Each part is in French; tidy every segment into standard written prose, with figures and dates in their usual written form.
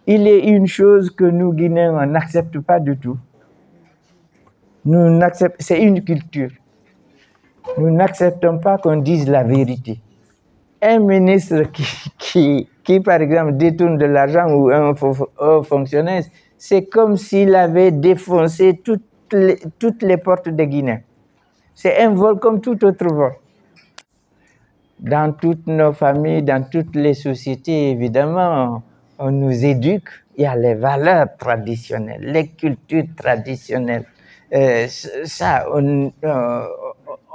Il est une chose que nous, Guinéens, on n'accepte pas du tout. C'est une culture. Nous n'acceptons pas qu'on dise la vérité. Un ministre qui, par exemple, détourne de l'argent ou un fonctionnaire, c'est comme s'il avait défoncé toutes les portes de Guinée. C'est un vol comme tout autre vol. Dans toutes nos familles, dans toutes les sociétés, évidemment, on nous éduque. Il y a les valeurs traditionnelles, les cultures traditionnelles. Ça, on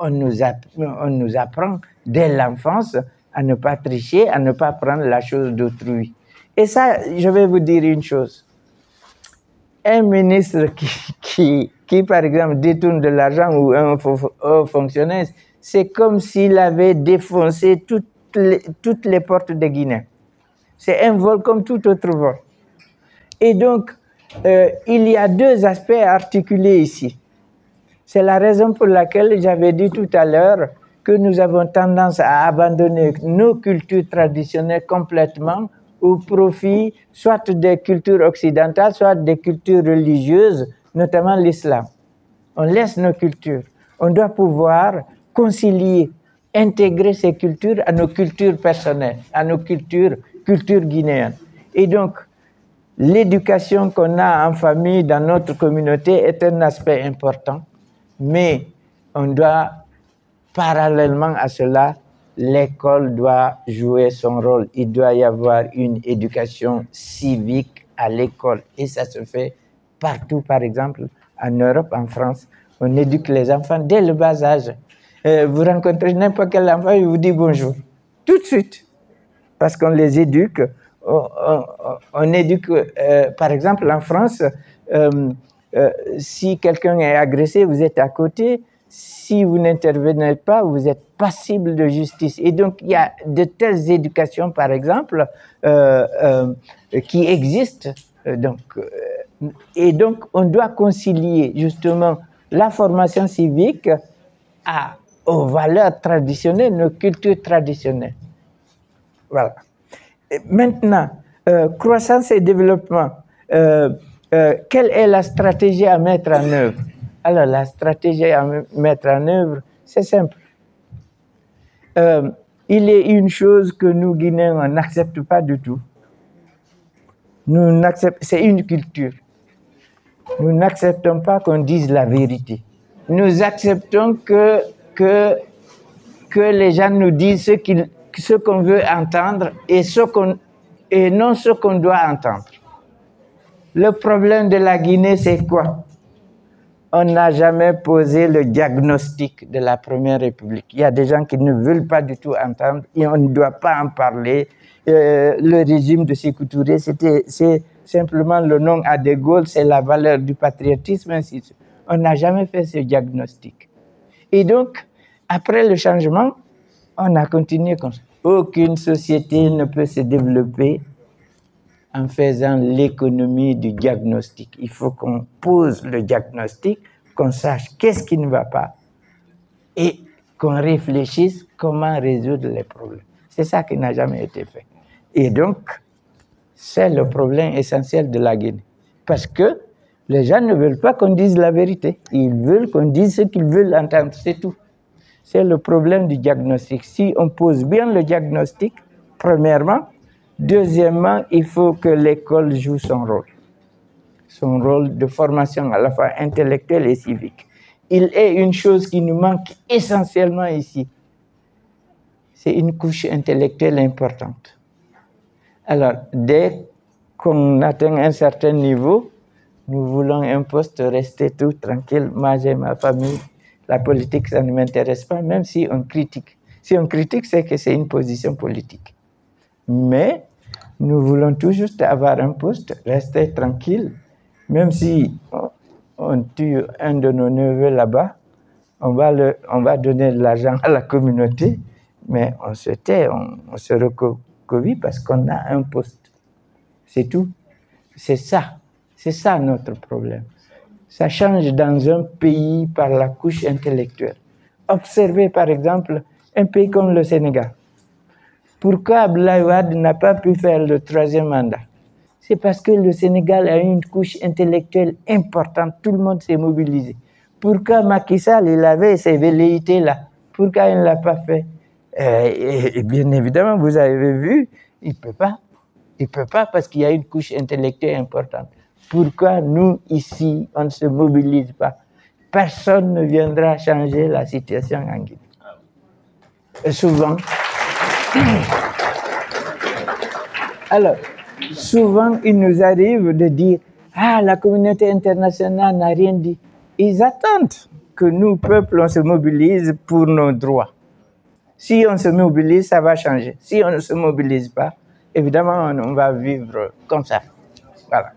nous apprend dès l'enfance à ne pas tricher, à ne pas prendre la chose d'autrui. Et ça, je vais vous dire une chose. Un ministre qui par exemple, détourne de l'argent ou un fonctionnaire, c'est comme s'il avait défoncé toutes les portes de Guinée. C'est un vol comme tout autre vol. Et donc, il y a deux aspects articulés ici. C'est la raison pour laquelle j'avais dit tout à l'heure que nous avons tendance à abandonner nos cultures traditionnelles complètement au profit soit des cultures occidentales, soit des cultures religieuses, notamment l'islam. On laisse nos cultures. On doit pouvoir concilier, intégrer ces cultures à nos cultures personnelles, à nos cultures guinéennes. Et donc, l'éducation qu'on a en famille, dans notre communauté, est un aspect important, mais on doit, parallèlement à cela, l'école doit jouer son rôle. Il doit y avoir une éducation civique à l'école. Et ça se fait partout, par exemple, en Europe, en France. On éduque les enfants dès le bas âge. Vous rencontrez n'importe quel enfant, il vous dit bonjour. Tout de suite. Parce qu'on les éduque. On éduque, par exemple, en France, si quelqu'un est agressé, vous êtes à côté. Si vous n'intervenez pas, vous êtes passible de justice. Et donc, il y a de telles éducations, par exemple, qui existent. Et donc, on doit concilier justement la formation civique aux valeurs traditionnelles, nos cultures traditionnelles. Voilà. Et maintenant, croissance et développement. Quelle est la stratégie à mettre en œuvre? Alors, la stratégie à mettre en œuvre, c'est simple. Il est une chose que nous, Guinéens, on n'accepte pas du tout. C'est une culture. Nous n'acceptons pas qu'on dise la vérité. Nous acceptons que les gens nous disent ce qu'on veut entendre et non ce qu'on doit entendre. Le problème de la Guinée, c'est quoi? On n'a jamais posé le diagnostic de la Première République. Il y a des gens qui ne veulent pas du tout entendre et on ne doit pas en parler. Le régime de Sékou Touré, c'est simplement le nom à De Gaulle, c'est la valeur du patriotisme, ainsi de suite. On n'a jamais fait ce diagnostic. Et donc, après le changement, on a continué comme ça. Aucune société ne peut se développer en faisant l'économie du diagnostic. Il faut qu'on pose le diagnostic, qu'on sache qu'est-ce qui ne va pas et qu'on réfléchisse comment résoudre les problèmes. C'est ça qui n'a jamais été fait. Et donc, c'est le problème essentiel de la Guinée. Parce que les gens ne veulent pas qu'on dise la vérité. Ils veulent qu'on dise ce qu'ils veulent entendre, c'est tout. C'est le problème du diagnostic. Si on pose bien le diagnostic, premièrement, deuxièmement, il faut que l'école joue son rôle de formation à la fois intellectuelle et civique. Il est une chose qui nous manque essentiellement ici. C'est une couche intellectuelle importante. Alors, dès qu'on atteint un certain niveau, nous voulons un poste, rester tout tranquille, moi j'ai ma famille, la politique, ça ne m'intéresse pas, même si on critique. Si on critique, c'est que c'est une position politique. Mais nous voulons tout juste avoir un poste, rester tranquille, même si on tue un de nos neveux là-bas, on va donner de l'argent à la communauté, mais on se tait, on se recovie parce qu'on a un poste. C'est tout. C'est ça notre problème. Ça change dans un pays par la couche intellectuelle. Observez par exemple un pays comme le Sénégal. Pourquoi Abdoulaye Wade n'a pas pu faire le 3e mandat? C'est parce que le Sénégal a une couche intellectuelle importante. Tout le monde s'est mobilisé. Pourquoi Macky Sall, il avait ces velléités-là? Pourquoi il ne l'a pas fait? Et bien évidemment, vous avez vu, il ne peut pas. Il ne peut pas parce qu'il y a une couche intellectuelle importante. Pourquoi nous, ici, on ne se mobilise pas? Personne ne viendra changer la situation en Guinée. Et souvent, alors, souvent, il nous arrive de dire « Ah, la communauté internationale n'a rien dit ». Ils attendent que nous, peuple, on se mobilise pour nos droits. Si on se mobilise, ça va changer. Si on ne se mobilise pas, évidemment, on va vivre comme ça. Voilà.